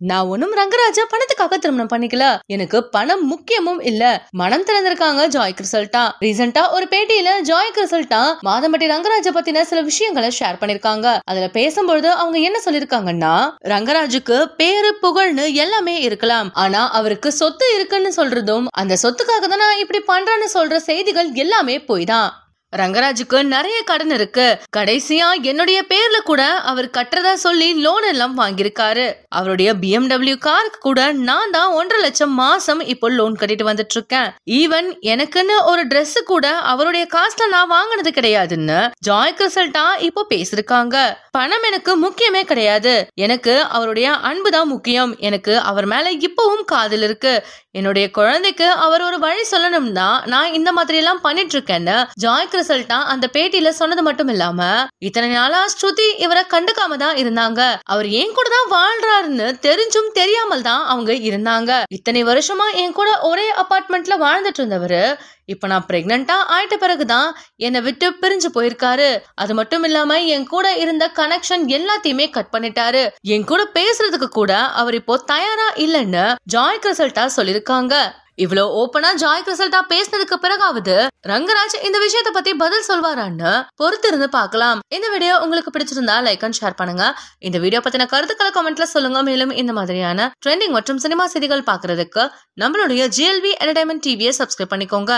நான் ஒண்ணும் ரங்கராஜா பணத்துக்காக திருமணம் பண்ணிக்கல. எனக்கு பணம் முக்கியமும் இல்ல. மனம் திறந்திருக்காங்க ஜாய் கிறிசல்டா. ரீசெண்டா ஒரு பேட்டியில ஜாய் கிறிசல்டா மாதம்பட்டி ரங்கராஜ பத்தின சில விஷயங்களை ஷேர் பண்ணிருக்காங்க. அதுல பேசும்பொழுது அவங்க என்ன சொல்லிருக்காங்கன்னா, ரங்கராஜுக்கு பேரு புகழ்னு எல்லாமே இருக்கலாம், ஆனா அவருக்கு சொத்து இருக்குன்னு சொல்றதும் அந்த சொத்துக்காக தான் நான் இப்படி பண்றேன்னு சொல்ற செய்திகள் எல்லாமே போய் தான். ரங்கராஜுக்கு நிறைய கடன் இருக்கு. கடைசியா என்னுடைய பேர்ல கூட அவர் கட்டுறதா சொல்லி லோன் எல்லாம் வாங்கியிருக்காரு. அவருடைய BMW காருக்கு கூட நான் தான் 1.5 லட்சம் மாசம் இப்போ லோன் கட்டிட்டு வந்துட்டு இருக்கேன். ஈவன் எனக்குன்னு ஒரு Dress கூட அவருடைய காசுல நான் வாங்கினது கிடையாதுன்னு ஜாய் கிறிசல்டா இப்போ பேசிருக்காங்க. பணம் எனக்கு முக்கியமே கிடையாது, எனக்கு அவருடைய அன்பு தான் முக்கியம். எனக்கு அவர் மேல இப்பவும் காதல் இருக்கு. என்னுடைய குழந்தைக்கு அவர் ஒரு வழி சொல்லணும்னா நான் இந்த மாதிரி எல்லாம் பண்ணிட்டு இருக்கேன்னு ஜாய் கிறிசல்டா அந்த பேட்டியில சொன்னது மட்டும் இல்லாம, இத்தனை நாளா ஸ்ருதி இவரை கண்டுக்காம தான் இருந்தாங்க. அவர் என் கூட தான் வாழ்றாருன்னு தெரிஞ்சும் தெரியாமல் தான் அவங்க இருந்தாங்க. இத்தனை வருஷமா என் கூட ஒரே அபார்ட்மெண்ட்ல வாழ்ந்துட்டு இருந்தவரு இப்ப நான் பிரெக்னண்டா ஆயிட்ட பிறகுதான் என்னை விட்டு பிரிஞ்சு போயிருக்காரு. அது மட்டும் இல்லாம என் கூட இருந்த கனெக்ஷன் எல்லாத்தையுமே கட் பண்ணிட்டாரு. என் கூட பேசுறதுக்கு கூட அவர் இப்போ தயாரா இல்லைன்னு ஜாய் கிறிசல்டா சொல்லிருக்காங்க. இவ்வளவு ஓப்பனா ஜாய் கிறிசல்டா பேசினதுக்கு பிறகாவது ரங்கராஜ் இந்த விஷயத்த பத்தி பதில் சொல்வாரான்னு பொறுத்து இருந்து பார்க்கலாம். இந்த வீடியோ உங்களுக்கு பிடிச்சிருந்தா லைக் அண்ட் ஷேர் பண்ணுங்க. இந்த வீடியோ பத்தின கருத்துக்களை கமெண்ட்ல சொல்லுங்க. மேலும் இந்த மாதிரியான ட்ரெண்டிங் மற்றும் சினிமா செய்திகள் பாக்குறதுக்கு நம்மளுடைய GLV Entertainment TV சப்ஸ்கிரைப் பண்ணிக்கோங்க.